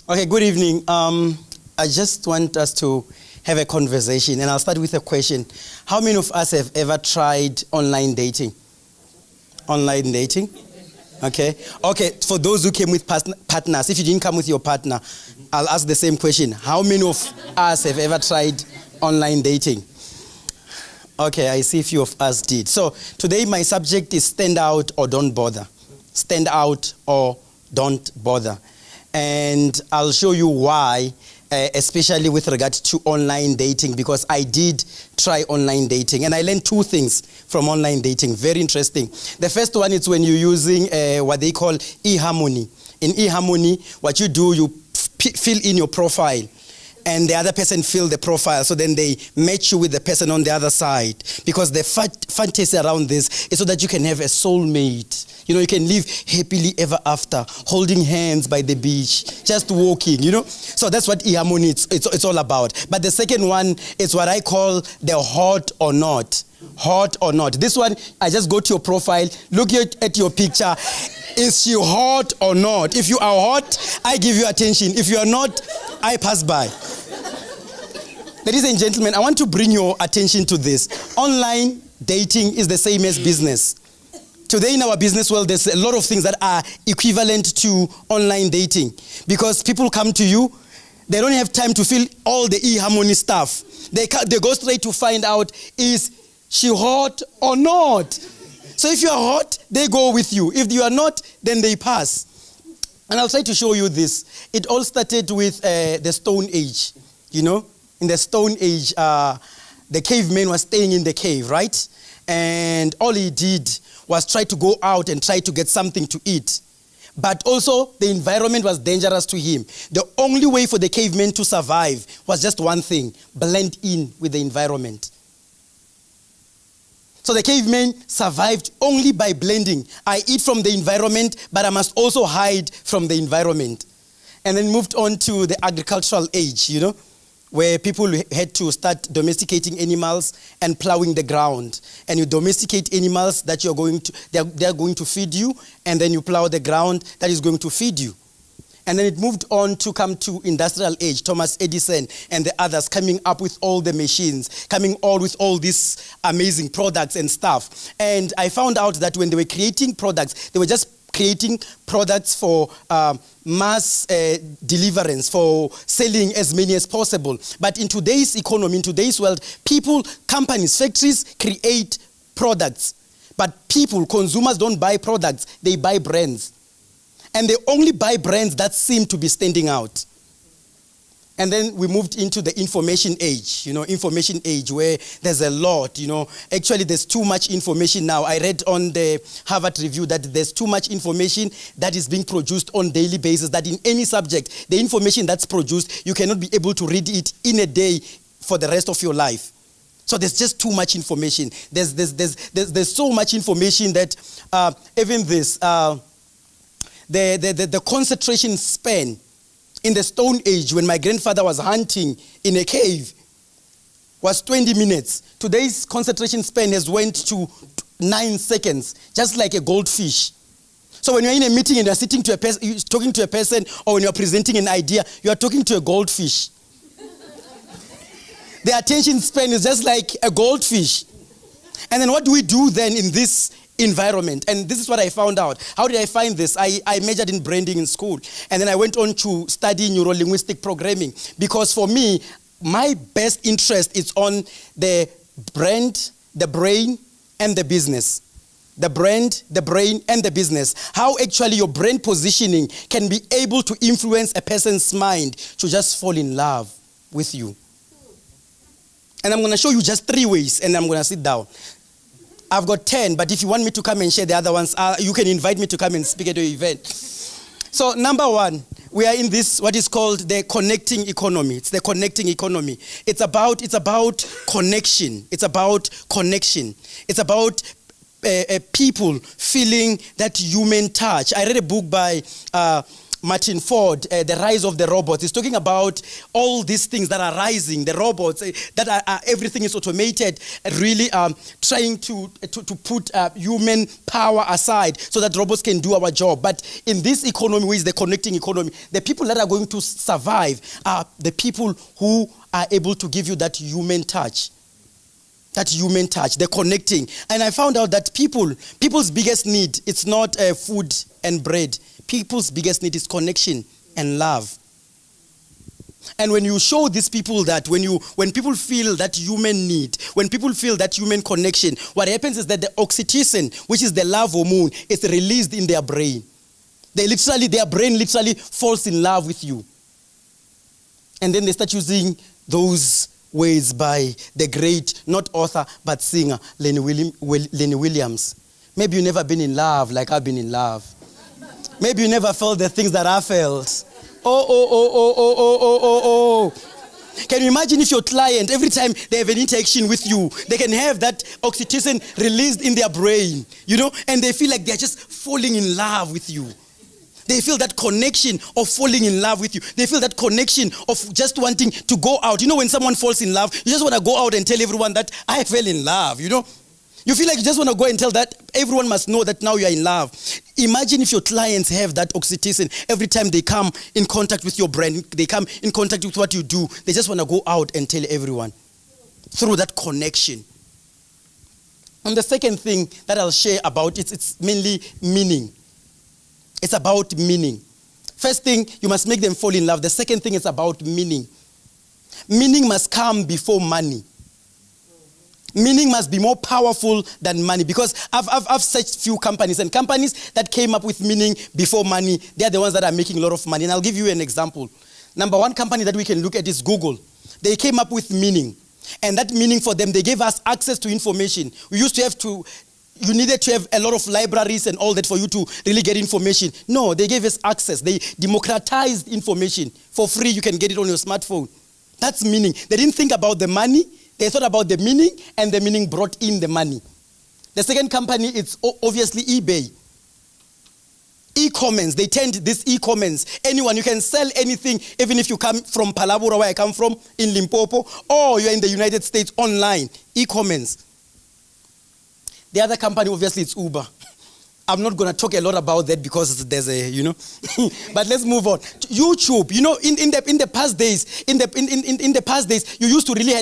Okay, good evening. I just want us to have a conversation, and I'll start with a question. How many of us have ever tried online dating? Online dating? Okay. Okay, for those who came with partners, if you didn't come with your partner, I'll ask the same question. How many of us have ever tried online dating? Okay, I see a few of us did. So today my subject is stand out or don't bother. Stand out or don't bother. And I'll show you why, especially with regard to online dating, because I did try online dating and I learned two things from online dating. Very interesting. The first one is when you're using what they call eHarmony. In eHarmony, what you do, you fill in your profile and the other person fill the profile, so then they match you with the person on the other side. Because the fantasy around this is so that you can have a soulmate. You know, you can live happily ever after, holding hands by the beach, just walking, you know. So that's what eHarmony it's all about. But the second one is what I call the hot or not. Hot or not. This one, I just go to your profile, look at your picture. Is she hot or not? If you are hot, I give you attention. If you are not, I pass by. Ladies and gentlemen, I want to bring your attention to this. Online dating is the same as business. Today in our business world, there's a lot of things that are equivalent to online dating. Because people come to you, they don't have time to fill all the eHarmony stuff. They go straight to find out, is she hot or not? So if you are hot, they go with you. If you are not, then they pass. And I'll try to show you this. It all started with the Stone Age, you know. In the Stone Age, the caveman was staying in the cave, right? And all he did was try to go out and try to get something to eat. But also, the environment was dangerous to him. The only way for the caveman to survive was just one thing: blend in with the environment. So the caveman survived only by blending. I eat from the environment, but I must also hide from the environment. And then moved on to the agricultural age, you know, where people had to start domesticating animals and plowing the ground. And you domesticate animals that you're going to, they're going to feed you, and then you plow the ground that is going to feed you. And then it moved on to come to industrial age, Thomas Edison and the others coming up with all the machines, coming all with all these amazing products and stuff. And I found out that when they were creating products, they were just creating products for mass deliverance, for selling as many as possible. But in today's economy, in today's world, people, companies, factories create products. But people, consumers don't buy products, they buy brands. And they only buy brands that seem to be standing out. And then we moved into the information age, you know, information age where there's a lot, you know. Actually, there's too much information now. I read on the Harvard Review that there's too much information that is being produced on a daily basis, that in any subject, the information that's produced, you cannot be able to read it in a day for the rest of your life. So there's just too much information. There's so much information that even this, the concentration span in the Stone Age, when my grandfather was hunting in a cave, was 20 minutes. Today's concentration span has went to 9 seconds, just like a goldfish. So when you're in a meeting and you're sitting to a person, you're talking to a person, or when you're presenting an idea, you are talking to a goldfish. The attention span is just like a goldfish. And then what do we do then in this environment? And this is what I found out. How did I find this? I majored in branding in school, and then I went on to study NeuroLinguistic Programming, because for me, my best interest is on the brand, the brain, and the business. The brand, the brain, and the business. How actually your brand positioning can be able to influence a person's mind to just fall in love with you. And I'm going to show you just 3 ways, and I'm going to sit down. I've got 10, but if you want me to come and share the other ones, you can invite me to come and speak at your event. So number 1, we are in this, what is called the connecting economy. It's the connecting economy. It's about connection. It's about connection. It's about people feeling that human touch. I read a book by Martin Ford, The Rise of the Robots. He's talking about all these things that are rising, the robots, that are everything is automated, really trying to put human power aside so that robots can do our job. But in this economy, which is the connecting economy, the people that are going to survive are the people who are able to give you that human touch. That human touch, the connecting. And I found out that people's biggest need, it's not food and bread. People's biggest need is connection and love. And when you show these people that, when people feel that human need, when people feel that human connection, what happens is that the oxytocin, which is the love hormone, is released in their brain. Their brain literally falls in love with you. And then they start using those words by the great, not author, but singer, Lenny Williams. Maybe you've never been in love like I've been in love. Maybe you never felt the things that I felt. Oh. Can you imagine if your client, every time they have an interaction with you, they can have that oxytocin released in their brain, and they feel like they're just falling in love with you. They feel that connection of falling in love with you. They feel that connection of just wanting to go out. When someone falls in love, you just want to go out and tell everyone that I fell in love, You feel like you just want to go and tell that everyone must know that now you are in love. Imagine if your clients have that oxytocin every time they come in contact with your brand, they come in contact with what you do. They just want to go out and tell everyone through that connection. And the second thing that I'll share about, it's mainly meaning. It's about meaning. First thing, you must make them fall in love. The second thing is about meaning. Meaning must come before money. Meaning must be more powerful than money, because I've searched few companies, and companies that came up with meaning before money, they're the ones that are making a lot of money. And I'll give you an example. Number one company that we can look at is Google. They came up with meaning. And that meaning for them, they gave us access to information. We used to you needed to have a lot of libraries and all that for you to really get information. No, they gave us access. They democratized information. For free, you can get it on your smartphone. That's meaning. They didn't think about the money. They thought about the meaning, and the meaning brought in the money. The second company, it's obviously eBay. E-commerce, they turned this e-commerce. Anyone, you can sell anything, even if you come from Palabura, where I come from, in Limpopo, or you're in the United States, online. E-commerce. The other company, obviously, it's Uber. I'm not going to talk a lot about that because there's but let's move on. YouTube, in the past days, in the past days, you used to really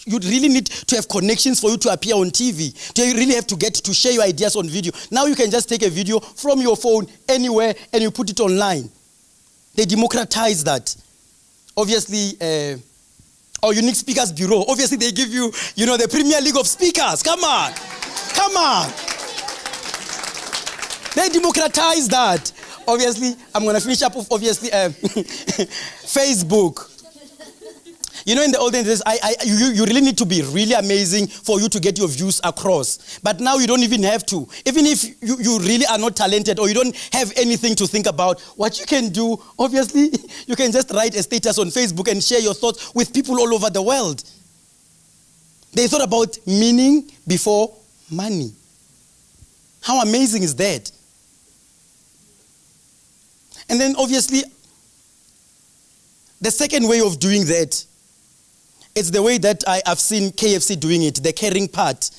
you really need to have connections for you to appear on TV. You really have to get to share your ideas on video. Now you can just take a video from your phone anywhere and you put it online. They democratize that. Obviously, or Unique Speakers Bureau. Obviously, they give you, the Premier League of Speakers. Come on. They democratize that. Obviously, I'm going to finish up with, Facebook. In the olden days, you really need to be really amazing for you to get your views across. But now you don't even have to. Even if you really are not talented or you don't have anything to think about, what you can do, obviously, you can just write a status on Facebook and share your thoughts with people all over the world. They thought about meaning before money. How amazing is that? And then obviously, the second way of doing that, it's the way that I've seen KFC doing it, the caring part,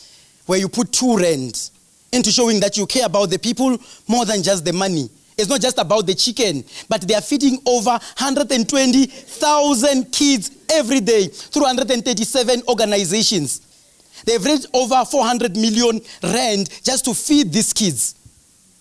where you put 2 rand into showing that you care about the people more than just the money. It's not just about the chicken, but they are feeding over 120,000 kids every day through 137 organizations. They've raised over 400 million rand just to feed these kids.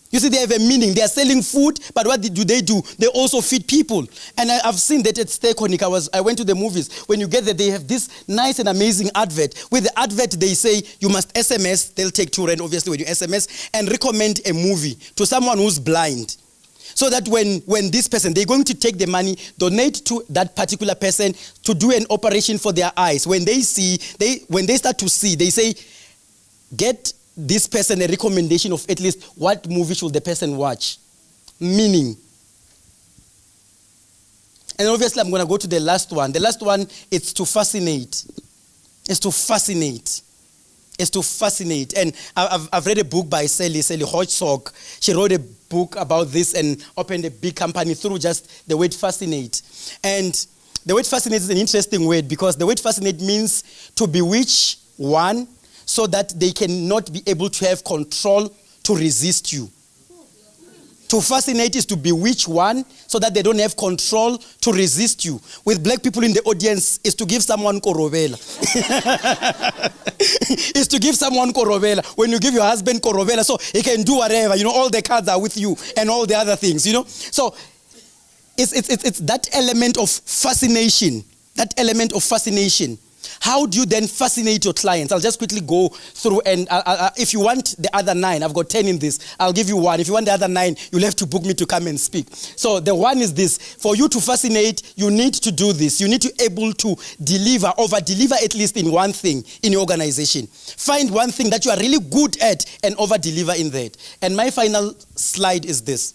You see, they have a meaning. They are selling food, but what do? They also feed people. And I've seen that at Stayconic. I went to the movies. When you get there, they have this nice and amazing advert. With the advert, they say you must SMS. They'll take 2 rand, obviously, when you SMS, and recommend a movie to someone who's blind. So that when this person, they're going to take the money, donate to that particular person to do an operation for their eyes. When they start to see, they say, get this person a recommendation of at least what movie should the person watch. Meaning. And obviously I'm going to go to the last one. The last one is to fascinate. It's to fascinate. is to fascinate. And I've read a book by Sally Hodgsock. She wrote a book about this and opened a big company through just the word fascinate. And the word fascinate is an interesting word because the word fascinate means to bewitch one so that they cannot be able to have control to resist you. To fascinate is to bewitch one so that they don't have control to resist you. With black people in the audience, is to give someone korobela. Is to give someone korobela. When you give your husband korobela, so he can do whatever, all the cards are with you and all the other things, So it's that element of fascination. That element of fascination. How do you then fascinate your clients? I'll just quickly go through, and if you want the other 9, I've got 10 in this, I'll give you 1. If you want the other 9, you'll have to book me to come and speak. So the one is this: for you to fascinate, you need to do this. You need to be able to deliver, over-deliver at least in one thing in your organization. Find one thing that you are really good at and over-deliver in that. And my final slide is this.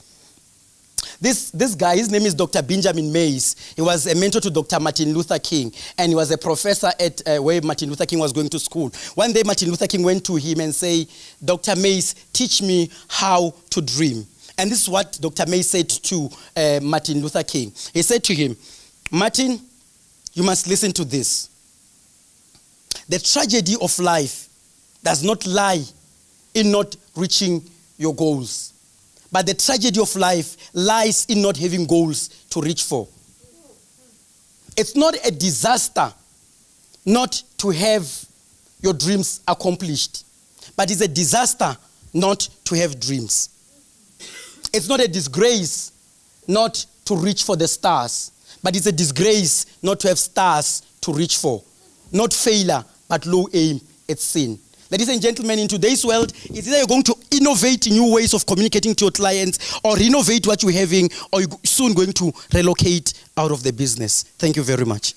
This guy, his name is Dr. Benjamin Mays. He was a mentor to Dr. Martin Luther King, and he was a professor at where Martin Luther King was going to school. One day, Martin Luther King went to him and said, "Dr. Mays, teach me how to dream." And this is what Dr. Mays said to Martin Luther King. He said to him, "Martin, you must listen to this. The tragedy of life does not lie in not reaching your goals. But the tragedy of life lies in not having goals to reach for. It's not a disaster not to have your dreams accomplished, but it's a disaster not to have dreams. It's not a disgrace not to reach for the stars, but it's a disgrace not to have stars to reach for. Not failure, but low aim, it's sin." Ladies and gentlemen, in today's world, it's either you're going to innovate new ways of communicating to your clients or renovate what you're having, or you're soon going to relocate out of the business. Thank you very much.